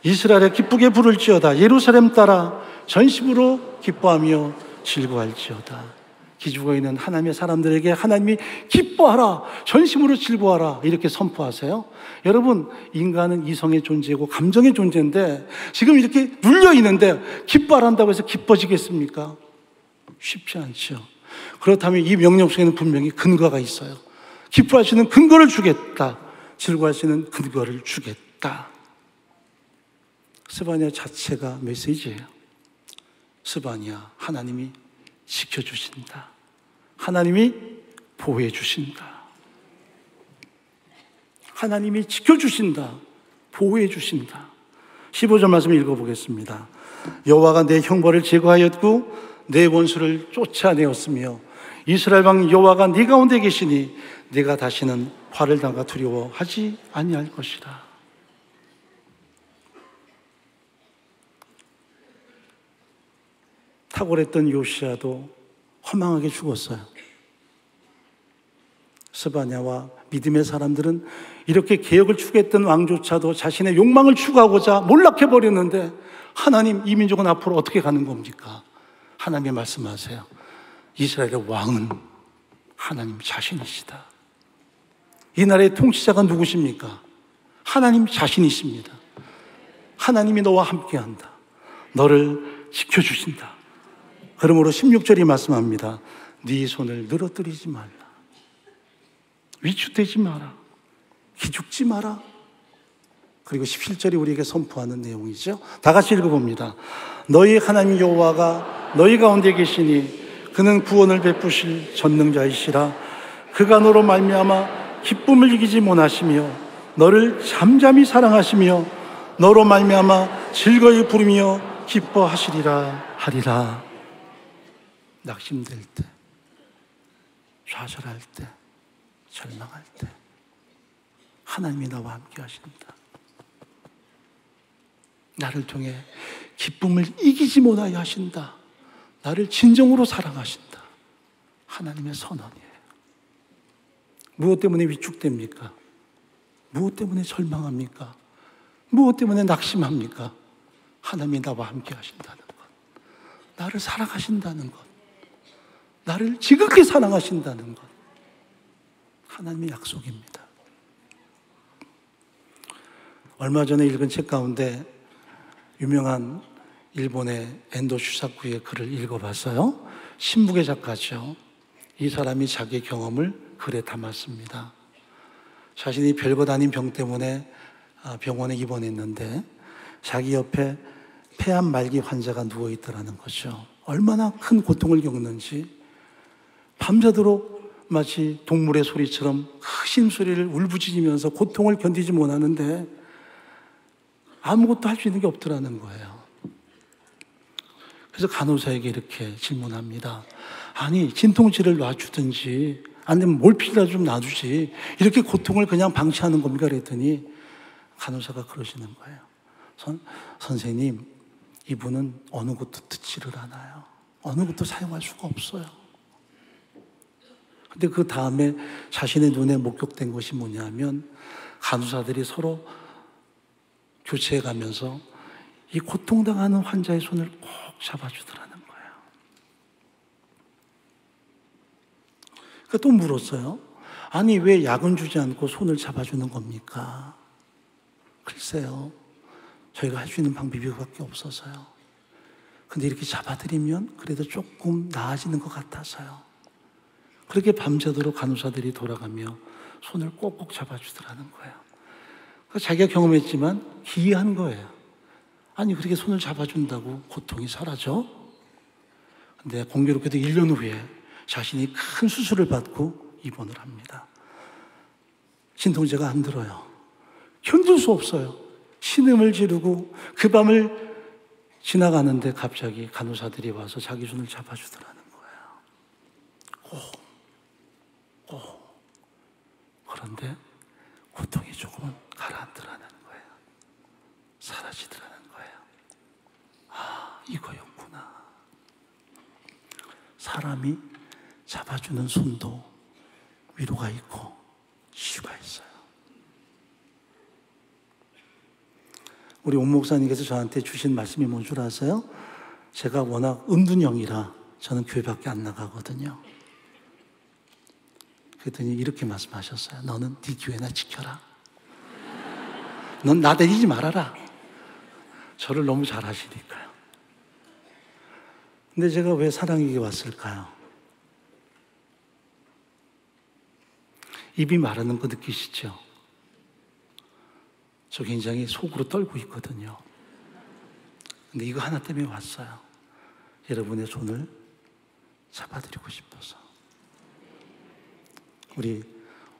이스라엘에 기쁘게 부를지어다. 예루살렘 따라 전심으로 기뻐하며 즐거워할지어다. 기죽어 있는 하나님의 사람들에게 하나님이 기뻐하라, 전심으로 즐거워하라 이렇게 선포하세요. 여러분, 인간은 이성의 존재고 감정의 존재인데 지금 이렇게 눌려 있는데 기뻐하란다고 해서 기뻐지겠습니까? 쉽지 않죠. 그렇다면 이 명령 속에는 분명히 근거가 있어요. 기뻐할 수 있는 근거를 주겠다, 즐거워할 수 있는 근거를 주겠다. 스바냐 자체가 메시지예요. 스바냐, 하나님이 지켜주신다. 하나님이 보호해 주신다. 하나님이 지켜주신다. 보호해 주신다. 15절 말씀 읽어보겠습니다. 여호와가 내 형벌을 제거하였고 내 원수를 쫓아내었으며 이스라엘 왕 여호와가 네 가운데 계시니 네가 다시는 화를 당하 두려워하지 아니할 것이라. 탁월했던 요시야도 허망하게 죽었어요. 스바냐와 믿음의 사람들은 이렇게 개혁을 추구했던 왕조차도 자신의 욕망을 추구하고자 몰락해버렸는데 하나님, 이 민족은 앞으로 어떻게 가는 겁니까? 하나님이 말씀하세요. 이스라엘의 왕은 하나님 자신이시다. 이 나라의 통치자가 누구십니까? 하나님 자신이십니다. 하나님이 너와 함께한다. 너를 지켜주신다. 그러므로 16절이 말씀합니다. 네 손을 늘어뜨리지 말라. 위축되지 마라. 기죽지 마라. 그리고 17절이 우리에게 선포하는 내용이죠. 다 같이 읽어봅니다. 너희 하나님 여호와가 너희 가운데 계시니 그는 구원을 베푸실 전능자이시라. 그가 너로 말미암아 기쁨을 이기지 못하시며 너를 잠잠히 사랑하시며 너로 말미암아 즐거이 부르며 기뻐하시리라 하리라. 낙심될 때, 좌절할 때, 절망할 때 하나님이 나와 함께 하신다. 나를 통해 기쁨을 이기지 못하여 하신다. 나를 진정으로 사랑하신다. 하나님의 선언이에요. 무엇 때문에 위축됩니까? 무엇 때문에 절망합니까? 무엇 때문에 낙심합니까? 하나님이 나와 함께 하신다는 것, 나를 사랑하신다는 것, 나를 지극히 사랑하신다는 것, 하나님의 약속입니다. 얼마 전에 읽은 책 가운데 유명한 일본의 엔도 슈사쿠의 글을 읽어봤어요. 신북의 작가죠. 이 사람이 자기의 경험을 글에 담았습니다. 자신이 별것 아닌 병 때문에 병원에 입원했는데 자기 옆에 폐암 말기 환자가 누워있더라는 거죠. 얼마나 큰 고통을 겪는지 밤새도록 마치 동물의 소리처럼 크신 소리를 울부짖으면서 고통을 견디지 못하는데 아무것도 할 수 있는 게 없더라는 거예요. 그래서 간호사에게 이렇게 질문합니다. 아니, 진통제를 놔주든지 아니면 몰피라도 좀 놔주지 이렇게 고통을 그냥 방치하는 겁니까? 그랬더니 간호사가 그러시는 거예요. 선생님, 이분은 어느 것도 듣지를 않아요. 어느 것도 사용할 수가 없어요. 근데 그 다음에 자신의 눈에 목격된 것이 뭐냐면 간호사들이 서로 교체해 가면서 이 고통당하는 환자의 손을 꼭 잡아주더라는 거예요. 그러니까 또 물었어요. 아니 왜 약은 주지 않고 손을 잡아주는 겁니까? 글쎄요, 저희가 할 수 있는 방법이 그밖에 없어서요. 근데 이렇게 잡아드리면 그래도 조금 나아지는 것 같아서요. 그렇게 밤새도록 간호사들이 돌아가며 손을 꼭꼭 잡아주더라는 거예요. 자기가 경험했지만 기이한 거예요. 아니 그렇게 손을 잡아준다고 고통이 사라져? 근데 공교롭게도 1년 후에 자신이 큰 수술을 받고 입원을 합니다. 진통제가 안 들어요. 견딜 수 없어요. 신음을 지르고 그 밤을 지나가는데 갑자기 간호사들이 와서 자기 손을 잡아주더라는 거예요. 그런데 고통이 조금은 가라앉더라는 거예요. 사라지더라는 거예요. 아, 이거였구나. 사람이 잡아주는 손도 위로가 있고 치유가 있어요. 우리 온 목사님께서 저한테 주신 말씀이 뭔 줄 아세요? 제가 워낙 은둔형이라 저는 교회밖에 안 나가거든요. 그랬더니 이렇게 말씀하셨어요. 너는 네 교회나 지켜라. 넌 나대리지 말아라. 저를 너무 잘 아시니까요. 근데 제가 왜 사랑에게 왔을까요? 입이 마르는 거 느끼시죠? 저 굉장히 속으로 떨고 있거든요. 근데 이거 하나 때문에 왔어요. 여러분의 손을 잡아드리고 싶어서. 우리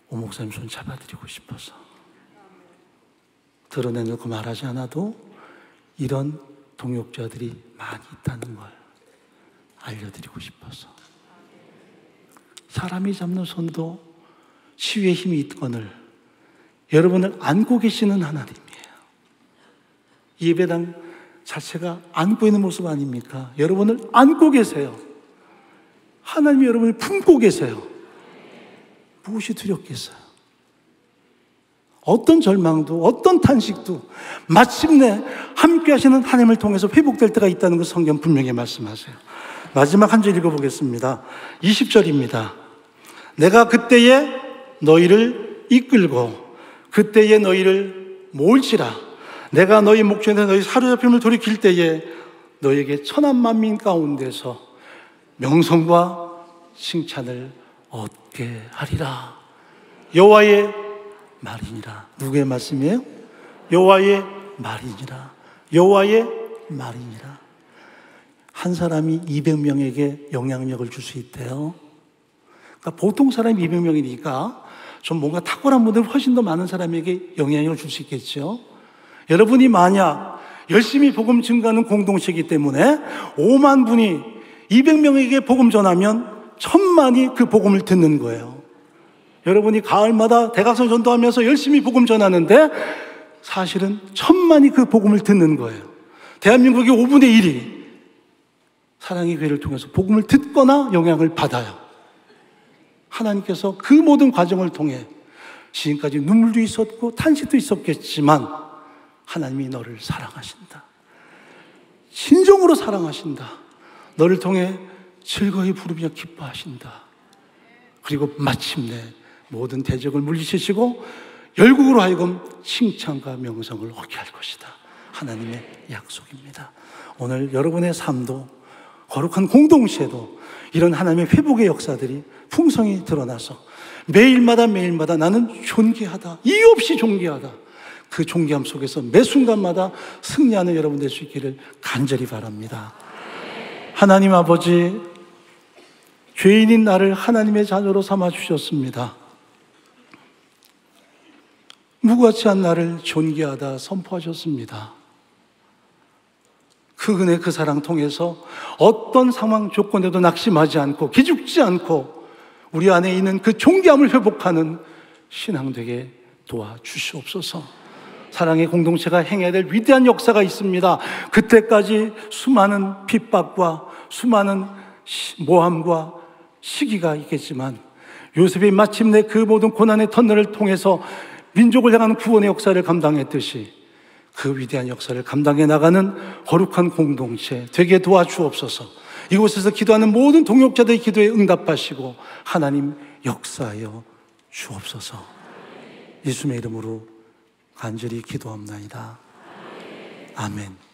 오 목사님 손 잡아드리고 싶어서. 드러내놓고 말하지 않아도 이런 동역자들이 많이 있다는 걸 알려드리고 싶어서. 사람이 잡는 손도 치유의 힘이 있거늘 여러분을 안고 계시는 하나님이에요. 예배당 자체가 안고 있는 모습 아닙니까? 여러분을 안고 계세요. 하나님이 여러분을 품고 계세요. 무엇이 두렵겠어요? 어떤 절망도 어떤 탄식도 마침내 함께 하시는 하나님을 통해서 회복될 때가 있다는 걸 성경 분명히 말씀하세요. 마지막 한 절 읽어보겠습니다. 20절입니다. 내가 그때에 너희를 이끌고 그때에 너희를 모을지라. 내가 너희 목전에 너희 사로잡힘을 돌이킬 때에 너희에게 천한 만민 가운데서 명성과 칭찬을 얻게 하리라. 여호와의 말이니라. 누구의 말씀이에요? 여호와의 말이니라. 여호와의 말이니라. 한 사람이 200명에게 영향력을 줄 수 있대요. 그러니까 보통 사람이 200명이니까 좀 뭔가 탁월한 분들 훨씬 더 많은 사람에게 영향력을 줄 수 있겠죠. 여러분이 만약 열심히 복음 증거하는 공동체이기 때문에 5만 분이 200명에게 복음 전하면 1000만이 그 복음을 듣는 거예요. 여러분이 가을마다 대각선 전도하면서 열심히 복음 전하는데 사실은 1000만이 그 복음을 듣는 거예요. 대한민국의 5분의 1이 사랑의 교회를 통해서 복음을 듣거나 영향을 받아요. 하나님께서 그 모든 과정을 통해 지금까지 눈물도 있었고 탄식도 있었겠지만 하나님이 너를 사랑하신다. 진정으로 사랑하신다. 너를 통해 즐거이 부르며 기뻐하신다. 그리고 마침내 모든 대적을 물리치시고 열국으로 하여금 칭찬과 명성을 얻게 할 것이다. 하나님의 약속입니다. 오늘 여러분의 삶도 거룩한 공동체도 이런 하나님의 회복의 역사들이 풍성히 드러나서 매일마다 나는 존귀하다. 이유 없이 존귀하다. 그 존귀함 속에서 매 순간마다 승리하는 여러분 될 수 있기를 간절히 바랍니다. 하나님 아버지, 죄인인 나를 하나님의 자녀로 삼아 주셨습니다. 무가치한 나를 존귀하다 선포하셨습니다. 그 은혜, 그 사랑 통해서 어떤 상황 조건에도 낙심하지 않고 기죽지 않고 우리 안에 있는 그 존귀함을 회복하는 신앙 되게 도와주시옵소서. 사랑의 공동체가 행해야 될 위대한 역사가 있습니다. 그때까지 수많은 핍박과 수많은 모함과 시기가 있겠지만 요셉이 마침내 그 모든 고난의 터널을 통해서 민족을 향한 구원의 역사를 감당했듯이 그 위대한 역사를 감당해 나가는 거룩한 공동체 되게 도와주옵소서. 이곳에서 기도하는 모든 동역자들의 기도에 응답하시고 하나님 역사하여 주옵소서. 예수님의 이름으로 간절히 기도합나이다. 아멘.